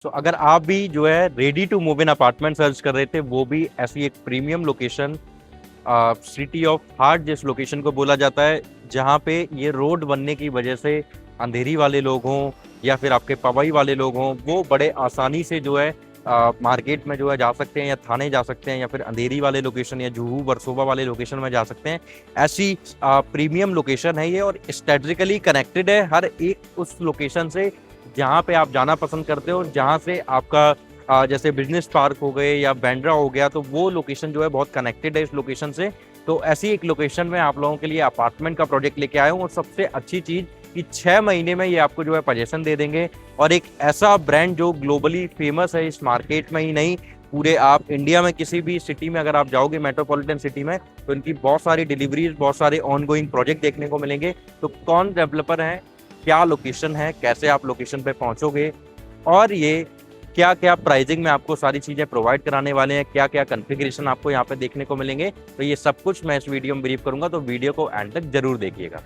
तो अगर आप भी जो है ready to move in apartment search कर रहे थे, वो भी ऐसी एक premium location, city of heart जिस लोकेशन को बोला जाता है, जहाँ पे ये रोड बनने की वजह से अंधेरी वाले लोग हों या फिर आपके पवई वाले लोग हों, वो बड़े आसानी से जो है मार्केट में जो है जा सकते हैं, या थाने जा सकते हैं, या फिर अंधेरी वाले लोकेशन या जुहू वर्सोवा वाले लोकेशन में जा सकते हैं। ऐसी प्रीमियम लोकेशन है ये, और स्ट्रेटेजिकली कनेक्टेड है हर एक उस लोकेशन से जहाँ पे आप जाना पसंद करते हो, जहाँ से आपका जैसे बिजनेस पार्क हो गए या बैंड्रा हो गया, तो वो लोकेशन जो है बहुत कनेक्टेड है इस लोकेशन से। तो ऐसी एक लोकेशन में आप लोगों के लिए अपार्टमेंट का प्रोजेक्ट लेके आया हूँ, और सबसे अच्छी चीज़ कि 6 महीने में ये आपको जो है पोजीशन दे देंगे, और एक ऐसा ब्रांड जो ग्लोबली फेमस है इस मार्केट में ही नहीं, पूरे आप इंडिया में किसी भी सिटी में अगर आप जाओगे मेट्रोपॉलिटन सिटी में, तो इनकी बहुत सारी डिलीवरीज, बहुत सारे ऑन गोइंग प्रोजेक्ट देखने को मिलेंगे। तो कौन डेवलपर है, क्या लोकेशन है, कैसे आप लोकेशन पे पहुंचोगे, और ये क्या क्या प्राइसिंग में आपको सारी चीज़ें प्रोवाइड कराने वाले हैं, क्या क्या कॉन्फ़िगरेशन आपको यहाँ पे देखने को मिलेंगे, तो ये सब कुछ मैं इस वीडियो में ब्रीफ करूंगा, तो वीडियो को एंड तक जरूर देखिएगा।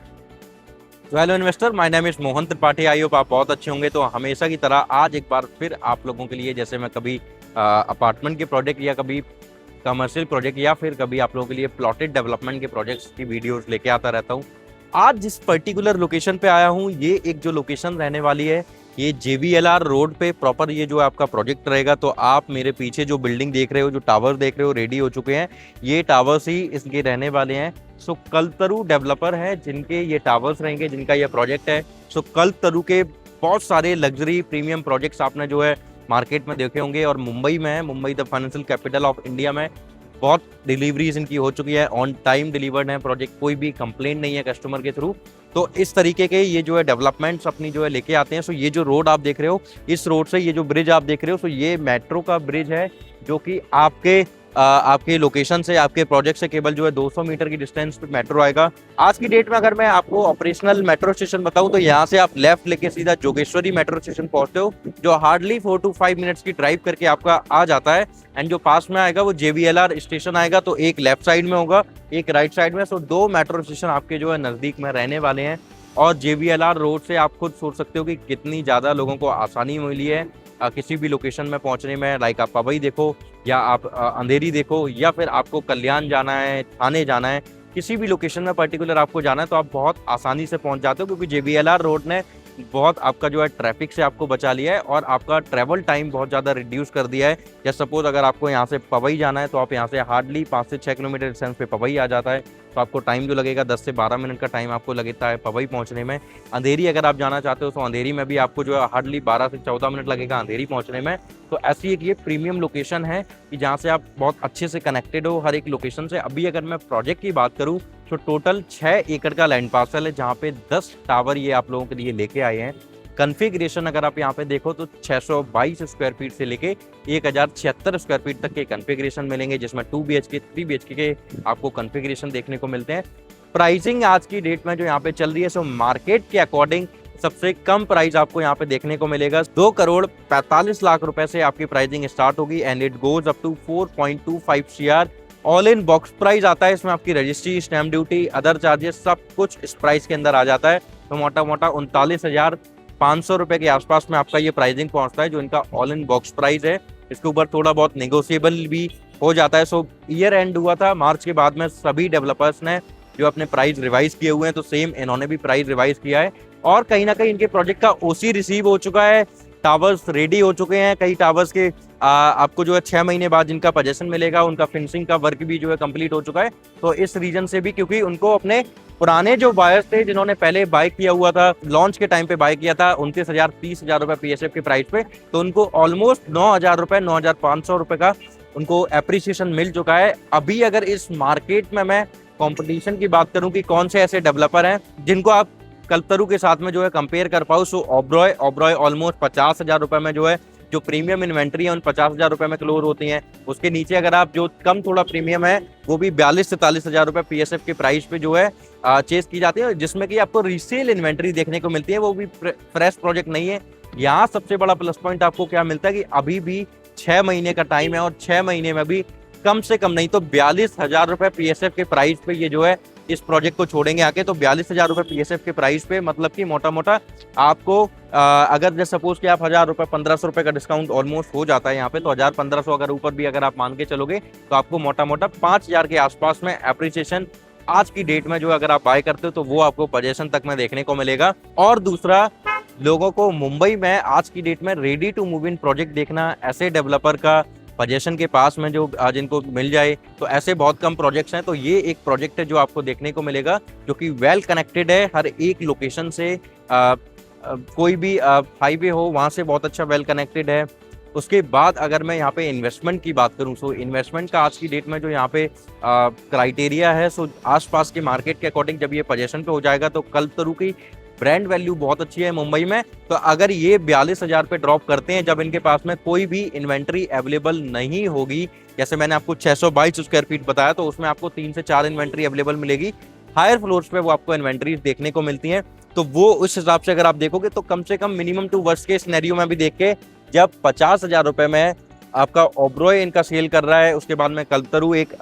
तो hello investor, my name is Mohan Tripathi. I hope आप बहुत अच्छे होंगे। तो हमेशा की तरह आज एक बार फिर आप लोगों के लिए, जैसे मैं कभी अपार्टमेंट के प्रोजेक्ट या कभी कमर्शियल प्रोजेक्ट या फिर कभी आप लोगों के लिए प्लॉटेड डेवलपमेंट के प्रोजेक्ट्स की वीडियोस लेके आता रहता हूँ, आज जिस पर्टिकुलर लोकेशन पे आया हूँ, ये एक जो लोकेशन रहने वाली है, ये JBLR रोड पे प्रॉपर ये जो आपका प्रोजेक्ट रहेगा। तो आप मेरे पीछे जो बिल्डिंग देख रहे हो, जो टावर देख रहे हो, रेडी हो चुके हैं, ये टावर्स ही इसके रहने वाले हैं। सो कल्पतरु डेवलपर है जिनके ये टावर्स रहेंगे, जिनका ये प्रोजेक्ट है। सो कल्पतरु के बहुत सारे लग्जरी प्रीमियम प्रोजेक्ट्स आपने जो है मार्केट में देखे होंगे, और मुंबई में है, Mumbai the financial capital of India में बहुत डिलीवरीज इनकी हो चुकी है, ऑन टाइम डिलीवर्ड है प्रोजेक्ट, कोई भी कंप्लेंट नहीं है कस्टमर के थ्रू। तो इस तरीके के ये जो है डेवलपमेंट्स अपनी जो है लेके आते हैं। सो ये जो रोड आप देख रहे हो, इस रोड से ये जो ब्रिज आप देख रहे हो, सो ये मेट्रो का ब्रिज है, जो कि आपके लोकेशन से, आपके प्रोजेक्ट से केवल जो है 200 मीटर की डिस्टेंस पे मेट्रो आएगा। आज की डेट में अगर मैं आपको ऑपरेशनल मेट्रो स्टेशन बताऊं, तो यहाँ से आप लेफ्ट लेके सीधा जोगेश्वरी मेट्रो स्टेशन पहुंचते हो, जो हार्डली 4 to 5 मिनट्स की ड्राइव करके आपका आ जाता है। एंड जो पास में आएगा वो JBLR स्टेशन आएगा, तो एक लेफ्ट साइड में होगा, एक राइट साइड में। सो 2 मेट्रो स्टेशन आपके जो है नजदीक में रहने वाले हैं। और JBLR रोड से आप खुद सोच सकते हो कि कितनी ज़्यादा लोगों को आसानी मिली है किसी भी लोकेशन में पहुंचने में। लाइक आप पवई देखो, या आप अंधेरी देखो, या फिर आपको कल्याण जाना है, थाने जाना है, किसी भी लोकेशन में पर्टिकुलर आपको जाना है, तो आप बहुत आसानी से पहुंच जाते हो, क्योंकि JBLR रोड ने बहुत आपका जो है ट्रैफिक से आपको बचा लिया है, और आपका ट्रैवल टाइम बहुत ज़्यादा रिड्यूस कर दिया है। या सपोज अगर आपको यहाँ से पवई जाना है, तो आप यहाँ से हार्डली 5 से 6 किलोमीटर डिस्टेंस पे पवई आ जाता है, तो आपको टाइम जो लगेगा 10 से 12 मिनट का टाइम आपको लगता है पवई पहुँचने में। अंधेरी अगर आप जाना चाहते हो, तो अंधेरी में भी आपको जो है हार्डली 12 से 14 मिनट लगेगा अंधेरी पहुँचने में। तो ऐसी एक ये प्रीमियम लोकेशन है कि जहाँ से आप बहुत अच्छे से कनेक्टेड हो हर एक लोकेशन से। अभी अगर मैं प्रोजेक्ट की बात करूँ, तो टोटल 6 एकड़ का लैंड पार्सल है, जहाँ पे 10 टावर ये आप लोगों के लिए लेके आए हैं। कॉन्फ़िगरेशन अगर आप यहाँ पे देखो, तो 622 स्क्वायर फीट से लेके 1076 स्क्वायर फीट तक के कॉन्फ़िगरेशन मिलेंगे, जिसमें 2 BHK 3 BHK के आपको कॉन्फ़िगरेशन देखने को मिलते हैं। प्राइसिंग आज की डेट में जो यहाँ पे चल रही है, सो मार्केट के अकॉर्डिंग सबसे कम प्राइस आपको यहाँ पे देखने को मिलेगा। 2 करोड़ 45 लाख रुपए से आपकी प्राइसिंग स्टार्ट होगी, and it goes up to 4.25 CR। All in box price आता है, इसमें आपकी registry, stamp duty, other charges सब कुछ इस प्राइस के अंदर आ जाता है। तो मोटा मोटा 39,500 रुपए के आसपास में आपका ये प्राइसिंग पहुंचता है, जो इनका ऑल इन बॉक्स प्राइस है। इसके ऊपर थोड़ा बहुत नेगोशिएबल भी हो जाता है। सो ईयर एंड हुआ था मार्च के बाद में, सभी डेवलपर्स ने जो अपने प्राइस रिवाइज किए हुए हैं, तो सेम इन्होंने भी प्राइस रिवाइज किया है, और कहीं ना कहीं इनके प्रोजेक्ट का OC रिसीव हो चुका है, टावर्स रेडी हो चुके हैं। कई टावर्स के आपको जो है 6 महीने बाद जिनका पोजीशन मिलेगा, उनका फिनिशिंग का वर्क भी जो है कंप्लीट हो चुका है। तो इस रीजन से भी, क्योंकि उनको अपने पुराने जो बायर्स थे, जिन्होंने पहले बाय किया हुआ था, लॉन्च के टाइम पे बाय किया था 29,000 30,000 रुपए PSF के प्राइस पे, तो उनको ऑलमोस्ट 9,000 रुपए 9,500 रुपए का उनको अप्रिसिएशन मिल चुका है। अभी अगर इस मार्केट में मैं कंपटीशन की बात करूं कि कौन से ऐसे डेवलपर हैं जिनको आप कल्पतरु के साथ में जो है कंपेयर कर पाओ, सो ओबरॉय ऑलमोस्ट 50,000 रुपए में जो है, जो प्रीमियम इन्वेंट्री है उन 50,000 रुपए में क्लोज होती हैं। उसके नीचे अगर आप जो कम थोड़ा प्रीमियम है, वो भी 42 से 43,000 रुपए PSF के प्राइस पे जो है चेस की जाती है, जिसमें कि आपको रीसेल इन्वेंट्री देखने को मिलती है, वो भी फ्रेश प्रोजेक्ट नहीं है। यहाँ सबसे बड़ा प्लस पॉइंट आपको क्या मिलता है कि अभी भी 6 महीने का टाइम है, और 6 महीने में भी कम से कम नहीं तो 42,000 रुपए PSF के प्राइस पे ये जो है इस प्रोजेक्ट को छोड़ेंगे आके। तो 42,000 रुपए PSF के प्राइस पे, मतलब कि मोटा मोटा आपको अगर जैसे सपोज कि आप 1000 रुपये 1500 रुपये का डिस्काउंट ऑलमोस्ट हो जाता है यहाँ पे, तो 1000 1500 अगर ऊपर भी अगर आप मान के चलोगे तो आपको मोटा मोटा 5000 के आसपास में एप्रिसिएशन आज की डेट में जो अगर आप बाय करते हो तो वो आपको पोजीशन तक में देखने को मिलेगा। और दूसरा, लोगों को मुंबई में आज की डेट में ready to move in project देखना, ऐसे डेवलपर का पोजीशन के पास में जो जिनको मिल जाए, तो ऐसे बहुत कम प्रोजेक्ट्स हैं। तो ये एक प्रोजेक्ट है जो आपको देखने को मिलेगा जो कि वेल कनेक्टेड है हर एक लोकेशन से। कोई भी हाईवे हो वहाँ से बहुत अच्छा वेल कनेक्टेड है। उसके बाद अगर मैं यहाँ पे इन्वेस्टमेंट की बात करूँ, सो इन्वेस्टमेंट का आज की डेट में जो यहाँ पे क्राइटेरिया है, सो आसपास के मार्केट के अकॉर्डिंग जब ये पोजीशन पे हो जाएगा तो कल्पतरू की ब्रांड वैल्यू बहुत अच्छी है मुंबई में। तो अगर ये 42,000 पे ड्रॉप करते हैं, जब इनके पास में कोई भी इन्वेंट्री अवेलेबल नहीं होगी, जैसे मैंने आपको 622 स्क्वायर फीट बताया, तो उसमें आपको 3 से 4 इन्वेंट्री अवेलेबल मिलेगी। हायर फ्लोर्स पे वो आपको इन्वेंट्रीज देखने को मिलती हैं। तो वो उस हिसाब से अगर आप देखोगे तो कम से कम मिनिमम टू वर्स्ट के सिनेरियो में भी देख के, जब 50,000 रुपए में आपका ओबरॉय इनका सेल कर रहा है, उसके बाद में कल्पतरू एक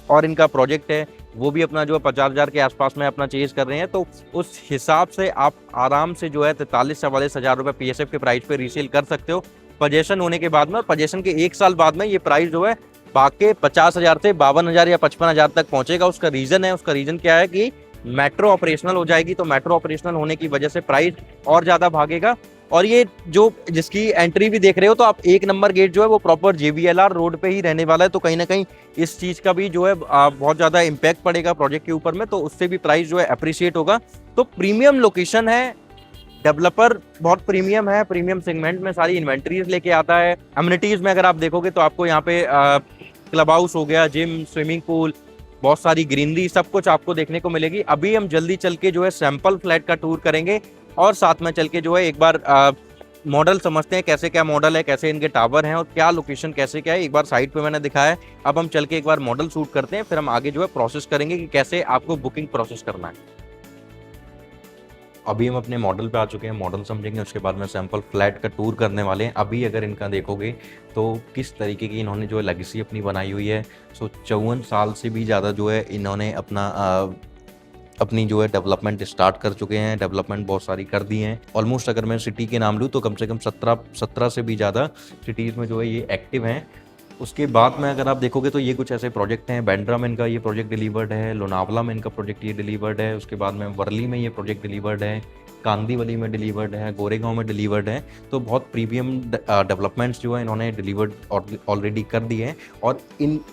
और इनका प्रोजेक्ट है, वो भी अपना जो है 50,000 के आसपास में अपना चेज कर रहे हैं, तो उस हिसाब से आप आराम से जो है 43-44,000 रुपए पीएसएफ के प्राइस पे रीसेल कर सकते हो पोजीशन होने के बाद में। और पोजीशन के 1 साल बाद में ये प्राइस जो है बाकी 50,000 से 52,000 या 55,000 तक पहुंचेगा। उसका रीजन क्या है कि मेट्रो ऑपरेशनल हो जाएगी, तो मेट्रो ऑपरेशनल होने की वजह से प्राइस और ज्यादा भागेगा। और ये जो जिसकी एंट्री भी देख रहे हो, तो आप 1 नंबर गेट जो है वो प्रॉपर JBLR रोड पे ही रहने वाला है, तो कहीं ना कहीं इस चीज का भी जो है बहुत ज्यादा इम्पैक्ट पड़ेगा प्रोजेक्ट के ऊपर में, तो उससे भी प्राइस जो है अप्रिशिएट होगा। तो प्रीमियम लोकेशन है, डेवलपर बहुत प्रीमियम है, प्रीमियम सेगमेंट में सारी इन्वेंट्रीज लेके आता है। एमिनिटीज में अगर आप देखोगे तो आपको यहाँ पे क्लब हाउस हो गया, जिम, स्विमिंग पूल, बहुत सारी ग्रीनरी, सब कुछ आपको देखने को मिलेगी। अभी हम जल्दी चल के जो है सैंपल फ्लैट का टूर करेंगे और साथ में चल के जो है एक बार मॉडल समझते हैं, कैसे क्या मॉडल है, कैसे इनके टावर हैं और क्या लोकेशन कैसे क्या है। एक बार साइट पे मैंने दिखाया है, अब हम चल के एक बार मॉडल शूट करते हैं, फिर हम आगे जो है प्रोसेस करेंगे कि कैसे आपको बुकिंग प्रोसेस करना है। अभी हम अपने मॉडल पे आ चुके हैं, मॉडल समझेंगे, उसके बाद में सैंपल फ्लैट का टूर करने वाले हैं। अभी अगर इनका देखोगे तो किस तरीके की इन्होंने जो है लेगेसी अपनी बनाई हुई है। सो 54 साल से भी ज़्यादा जो है इन्होंने अपनी जो है डेवलपमेंट स्टार्ट कर चुके हैं, डेवलपमेंट बहुत सारी कर दी हैं। ऑलमोस्ट अगर मैं सिटी के नाम लूँ तो कम से कम 17 से भी ज़्यादा सिटीज़ में जो है ये एक्टिव हैं। उसके बाद में अगर आप देखोगे तो ये कुछ ऐसे प्रोजेक्ट हैं, बांद्रा में इनका ये प्रोजेक्ट डिलीवर्ड है, लोनावला में इनका प्रोजेक्ट ये डिलीवर्ड है, उसके बाद में वर्ली में ये प्रोजेक्ट डिलीवर्ड है, कांदीवली में डिलीवर्ड है, गोरेगांव में डिलीवर्ड है। तो बहुत प्रीमियम डेवलपमेंट्स जो है इन्होंने डिलीवर्ड ऑलरेडी कर दिए हैं। और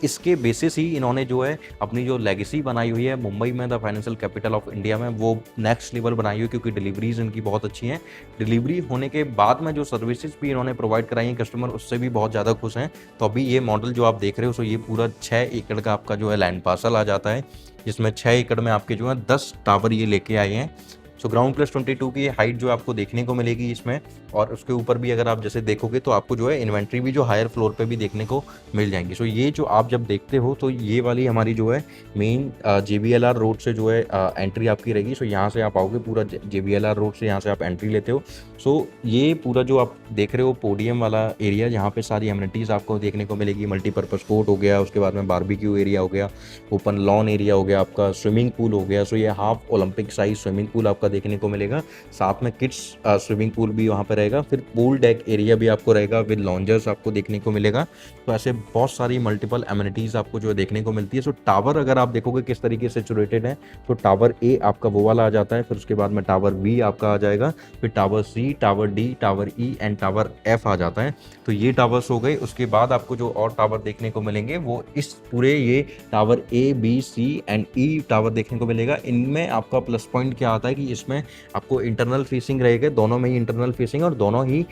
इसके बेसिस ही इन्होंने जो है अपनी जो लेगेसी बनाई हुई है मुंबई में, the financial capital of India में, वो नेक्स्ट लेवल बनाई हुई है, क्योंकि डिलीवरीज इनकी बहुत अच्छी हैं। डिलीवरी होने के बाद में जो सर्विसेज भी इन्होंने प्रोवाइड कराई हैं कस्टमर, उससे भी बहुत ज़्यादा खुश हैं। तो अभी ये मॉडल जो आप देख रहे हो, सो ये पूरा 6 एकड़ का आपका जो है लैंड पार्सल आ जाता है, जिसमें 6 एकड़ में आपके जो है 10 टावर ये लेके आए हैं। सो ग्राउंड प्लस 22 की हाइट जो आपको देखने को मिलेगी इसमें, और उसके ऊपर भी अगर आप जैसे देखोगे तो आपको जो है इन्वेंट्री भी जो हायर फ्लोर पे भी देखने को मिल जाएंगी। सो ये जो आप जब देखते हो तो ये वाली हमारी जो है मेन JBLR रोड से जो है एंट्री आपकी रहेगी। सो यहाँ से आप आओगे, पूरा JBLR रोड से यहाँ से आप एंट्री लेते हो। सो ये पूरा जो आप देख रहे हो पोडियम वाला एरिया, जहाँ पे सारी एमिनिटीज़ आपको देखने को मिलेगी। मल्टीपर्पज़ कोर्ट हो गया, उसके बाद में बारबेक्यू एरिया हो गया, ओपन लॉन एरिया हो गया, आपका स्विमिंग पूल हो गया। सो ये half Olympic size swimming pool आपका देखने को मिलेगा, साथ में किड्स स्विमिंग पूल भी वहाँ पे रहेगा। फिर पूल डेक एरिया भी आपको रहेगा विद लॉन्जर्स आपको देखने को मिलेगा। तो ऐसे बहुत सारी मल्टीपल एमिनिटीज़ आपको जो है देखने को मिलती है। सो टावर अगर आप देखोगे किस तरीके से सिचुएटेड है, तो टावर A आपका वो वाला आ जाता है, फिर उसके बाद में टावर B आपका आ जाएगा, फिर tower C, tower D, tower E and tower F आ जाता है। तो ये टावर्स हो गए। उसके बाद आपको जो और टावर देखने को मिलेंगे वो इस पूरे ये tower A, B, C and E tower देखने को मिलेगा। इनमें आपका प्लस पॉइंट क्या आता है कि इसमें आपको इंटरनल फेसिंग रहेगा, दोनों में ही इंटरनल फेसिंग, और दोनों ही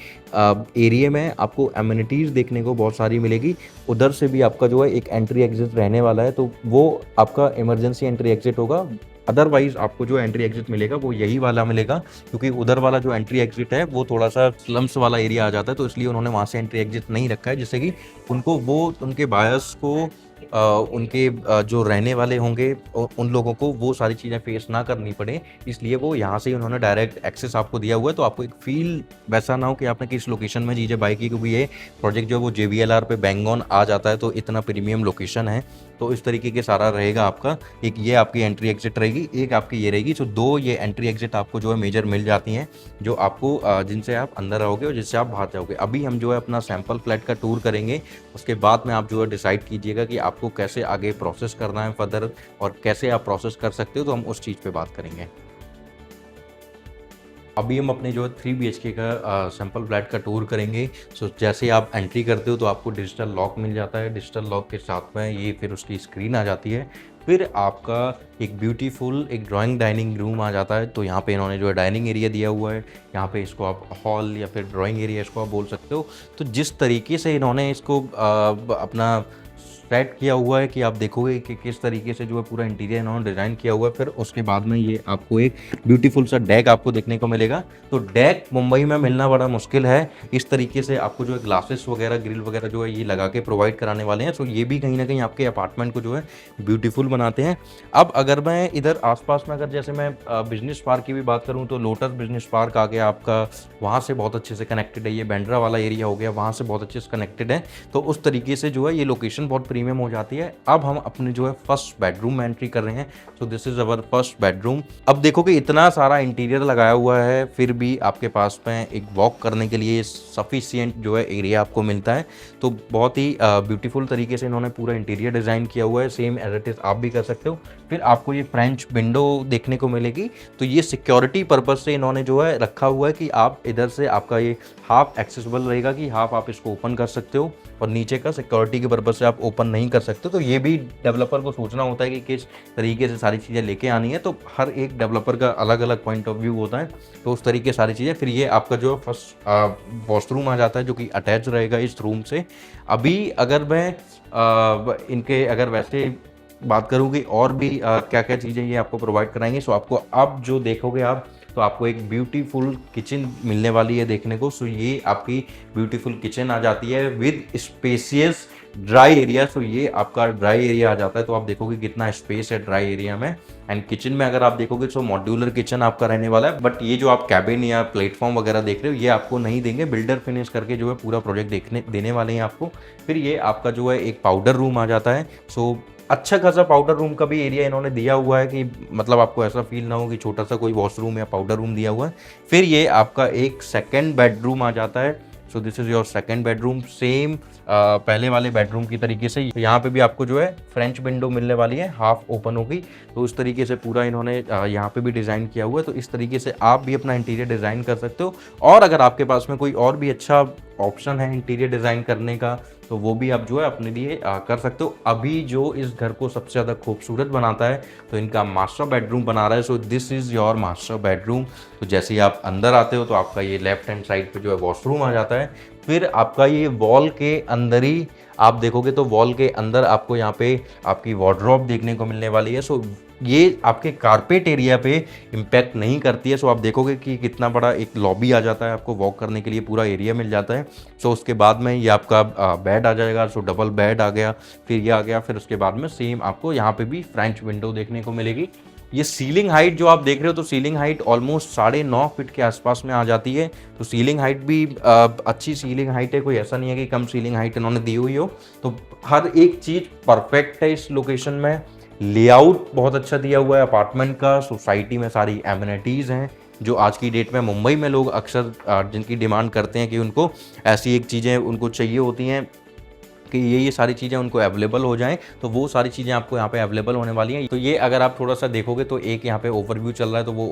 एरिया में आपको एमिनिटीज़ देखने को बहुत सारी मिलेगी। उधर से भी आपका जो है एक एंट्री एग्जिट रहने वाला है, तो वो आपका इमरजेंसी एंट्री एग्जिट होगा। अदरवाइज आपको जो एंट्री एग्जिट मिलेगा वो यही वाला मिलेगा, क्योंकि उधर वाला जो एंट्री एग्जिट है वो थोड़ा सा स्लम्स वाला एरिया आ जाता है, तो इसलिए उन्होंने वहाँ से एंट्री एग्जिट नहीं रखा है, जिससे कि उनको वो उनके बायर्स को उनके जो रहने वाले होंगे उन लोगों को वो सारी चीज़ें फेस ना करनी पड़े, इसलिए वो यहाँ से ही उन्होंने डायरेक्ट एक्सेस आपको दिया हुआ है। तो आपको एक फील वैसा ना हो कि आपने किस लोकेशन में चीज़ें बाई की, क्योंकि ये प्रोजेक्ट जो है वो JVLR पे बैंग ऑन आ जाता है, तो इतना प्रीमियम लोकेशन है। तो इस तरीके के सारा रहेगा आपका। एक ये आपकी एंट्री एग्जिट रहेगी, एक आपकी ये रहेगी। तो 2 ये एंट्री एग्जिट आपको जो है मेजर मिल जाती हैं, जो आपको जिनसे आप अंदर आओगे और जिससे आप बाहर जाओगे। अभी हम जो है अपना सैंपल फ्लैट का टूर करेंगे, उसके बाद में आप जो है डिसाइड कीजिएगा कि आपको कैसे आगे प्रोसेस करना है फर्दर, और कैसे आप प्रोसेस कर सकते हो, तो हम उस चीज़ पे बात करेंगे। अभी हम अपने जो है 3 BHK का सैंपल फ्लैट का टूर करेंगे। सो जैसे आप एंट्री करते हो तो आपको डिजिटल लॉक मिल जाता है। डिजिटल लॉक के साथ में ये फिर उसकी स्क्रीन आ जाती है। फिर आपका एक ब्यूटीफुल एक ड्राइंग डाइनिंग रूम आ जाता है। तो यहाँ पे इन्होंने जो है डाइनिंग एरिया दिया हुआ है। यहाँ पे इसको आप हॉल या फिर ड्राइंग एरिया इसको आप बोल सकते हो। तो जिस तरीके से इन्होंने इसको अपना सेट किया हुआ है कि आप देखोगे कि किस तरीके से जो है पूरा इंटीरियर इन्होंने डिज़ाइन किया हुआ है। फिर उसके बाद में ये आपको एक ब्यूटीफुल सा डेक आपको देखने को मिलेगा। तो डेक मुंबई में मिलना बड़ा मुश्किल है। इस तरीके से आपको जो है ग्लासेस वगैरह, ग्रिल वगैरह जो है ये लगा के प्रोवाइड कराने वाले हैं। तो ये भी कहीं ना कहीं आपके अपार्टमेंट को जो है ब्यूटीफुल बनाते हैं। अब अगर मैं इधर आसपास में, अगर जैसे मैं बिजनेस पार्क की भी बात करूँ, तो लोटस बिजनेस पार्क आ गया आपका, वहाँ से बहुत अच्छे से कनेक्टेड है। ये बैंड्रा वाला एरिया हो गया, वहाँ से बहुत अच्छे से कनेक्टेड है। तो उस तरीके से जो है ये लोकेशन बहुत प्रीमियम हो जाती है। अब हम अपने जो है फर्स्ट बेडरूम में एंट्री कर रहे हैं। So this is our first bedroom. अब देखो कि इतना सारा इंटीरियर लगाया हुआ है, फिर भी आपके पास में एक वॉक करने के लिए सफिशिएंट जो है एरिया आपको मिलता है। तो बहुत ही ब्यूटीफुल तरीके से इन्होंने पूरा इंटीरियर डिज़ाइन किया हुआ है। सेम एज इट इज़ आप भी कर सकते हो। फिर आपको ये फ्रेंच विंडो देखने को मिलेगी। तो ये सिक्योरिटी पर्पज से इन्होंने जो है रखा हुआ है कि आप इधर से आपका ये हाफ एक्सेसिबल रहेगा, कि हाफ आप इसको ओपन कर सकते हो, और नीचे का सिक्योरिटी के पर्पज से आप ओपन नहीं कर सकते। तो ये भी डेवलपर को सोचना होता है कि किस तरीके से सारी चीज़ें लेके आनी है। तो हर एक डेवलपर का अलग अलग पॉइंट ऑफ व्यू होता है। तो उस तरीके सारी चीज़ें। फिर ये आपका जो है फर्स्ट वॉशरूम आ जाता है, जो कि अटैच रहेगा इस रूम से। अभी अगर मैं इनके अगर वैसे बात करूँ कि और भी क्या क्या चीज़ें ये आपको प्रोवाइड कराएंगे, सो आपको अब जो देखोगे आप, तो आपको एक ब्यूटीफुल किचन मिलने वाली है देखने को। सो ये आपकी ब्यूटीफुल किचन आ जाती है विद स्पेसियस ड्राई एरिया। सो ये आपका ड्राई एरिया आ जाता है। तो आप देखोगे कितना स्पेस है ड्राई एरिया में। एंड किचन में अगर आप देखोगे तो मॉड्यूलर किचन आपका रहने वाला है। बट ये जो आप कैबिन या प्लेटफॉर्म वगैरह देख रहे हो, ये आपको नहीं देंगे, बिल्डर फिनिश करके जो है पूरा प्रोजेक्ट देने वाले हैं आपको। फिर ये आपका जो है एक पाउडर रूम आ जाता है। सो अच्छा खासा पाउडर रूम का भी एरिया इन्होंने दिया हुआ है, कि मतलब आपको ऐसा फील ना हो कि छोटा सा कोई वॉशरूम या पाउडर रूम दिया हुआ है। फिर ये आपका एक सेकंड बेडरूम आ जाता है। So this is your second bedroom. Same पहले वाले बेडरूम की तरीके से यहाँ पे भी आपको जो है फ्रेंच विंडो मिलने वाली है, हाफ ओपन होगी। तो उस तरीके से पूरा इन्होंने यहाँ पे भी डिज़ाइन किया हुआ है। तो इस तरीके से आप भी अपना इंटीरियर डिज़ाइन कर सकते हो। और अगर आपके पास में कोई और भी अच्छा ऑप्शन है इंटीरियर डिज़ाइन करने का, तो वो भी आप जो है अपने लिए कर सकते हो। अभी जो इस घर को सबसे ज़्यादा खूबसूरत बनाता है, तो इनका मास्टर बेडरूम बना रहा है। So this is your master bedroom. तो जैसे ही आप अंदर आते हो, तो आपका ये लेफ्ट हैंड साइड पे जो है वॉशरूम आ जाता है। फिर आपका ये वॉल के अंदर ही आप देखोगे, तो वॉल के अंदर आपको यहाँ पे आपकी वार्डरोब देखने को मिलने वाली है। सो ये आपके कारपेट एरिया पे इम्पैक्ट नहीं करती है। सो आप देखोगे कि कितना बड़ा एक लॉबी आ जाता है, आपको वॉक करने के लिए पूरा एरिया मिल जाता है। सो उसके बाद में ये आपका बेड आ जाएगा। सो डबल बेड आ गया, फिर ये आ गया। फिर उसके बाद में सेम आपको यहाँ पे भी फ्रेंच विंडो देखने को मिलेगी। ये सीलिंग हाइट जो आप देख रहे हो, तो सीलिंग हाइट ऑलमोस्ट 9.5 फीट के आसपास में आ जाती है। तो सीलिंग हाइट भी अच्छी सीलिंग हाइट है, कोई ऐसा नहीं है कि कम सीलिंग हाइट इन्होंने दी हुई हो। तो हर एक चीज़ परफेक्ट है इस लोकेशन में। लेआउट बहुत अच्छा दिया हुआ है अपार्टमेंट का। सोसाइटी में सारी एमिनिटीज़ हैं जो आज की डेट में मुंबई में लोग अक्सर जिनकी डिमांड करते हैं कि उनको ऐसी एक चीज़ें उनको चाहिए होती हैं कि ये सारी चीज़ें उनको अवेलेबल हो जाएं। तो वो सारी चीज़ें आपको यहाँ पे अवेलेबल होने वाली हैं। तो ये अगर आप थोड़ा सा देखोगे, तो एक यहाँ पे ओवरव्यू चल रहा है, तो वो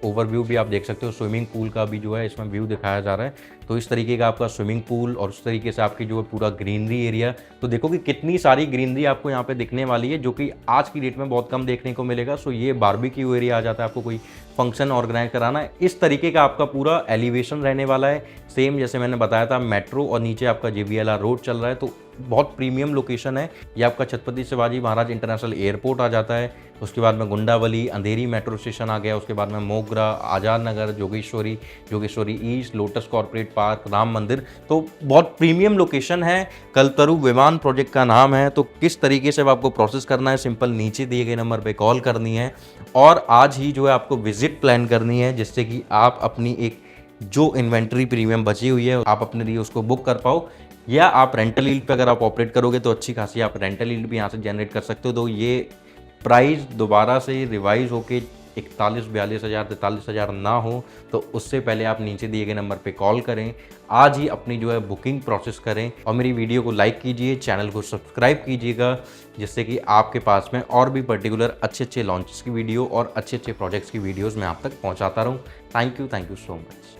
ओवरव्यू भी आप देख सकते हो। स्विमिंग पूल का भी जो है इसमें व्यू दिखाया जा रहा है। तो इस तरीके का आपका स्विमिंग पूल, और उस तरीके से आपकी जो है पूरा ग्रीनरी एरिया। तो देखो कि कितनी सारी ग्रीनरी आपको यहाँ पे दिखने वाली है, जो कि आज की डेट में बहुत कम देखने को मिलेगा। सो ये बारबेक्यू एरिया आ जाता है, आपको कोई फंक्शन ऑर्गेनाइज कराना है, इस तरीके का आपका पूरा एलिवेशन रहने वाला है। सेम जैसे मैंने बताया था मेट्रो, और नीचे आपका JVLR रोड चल रहा है। तो बहुत प्रीमियम लोकेशन है। ये आपका छत्रपति शिवाजी महाराज इंटरनेशनल एयरपोर्ट आ जाता है, उसके बाद में गुंडावली, अंधेरी मेट्रो स्टेशन आ गया, उसके बाद में Mogra, Azad Nagar, Jogeshwari, Jogeshwari east, Lotus corporate park, Ram Mandir. तो बहुत प्रीमियम लोकेशन है। कल्पतरु विमान प्रोजेक्ट का नाम है। तो किस तरीके से आपको प्रोसेस करना है, सिंपल नीचे दिए गए नंबर पे कॉल करनी है और आज ही जो है आपको विजिट प्लान करनी है, जिससे कि आप अपनी एक जो इन्वेंट्री प्रीमियम बची हुई है आप अपने लिए उसको बुक कर पाओ, या आप रेंटल यील्ड पे अगर आप ऑपरेट करोगे तो अच्छी खासी आप रेंटल यील्ड भी यहाँ से जनरेट कर सकते हो। तो ये प्राइस दोबारा से रिवाइज होके 41-42 हज़ार 43 हज़ार ना हो, तो उससे पहले आप नीचे दिए गए नंबर पे कॉल करें, आज ही अपनी जो है बुकिंग प्रोसेस करें और मेरी वीडियो को लाइक कीजिए, चैनल को सब्सक्राइब कीजिएगा, जिससे कि आपके पास में और भी पर्टिकुलर अच्छे लॉन्चेस की वीडियो और अच्छे प्रोजेक्ट्स की वीडियोज़ मैं आप तक पहुँचाता रहूँ। Thank you so much.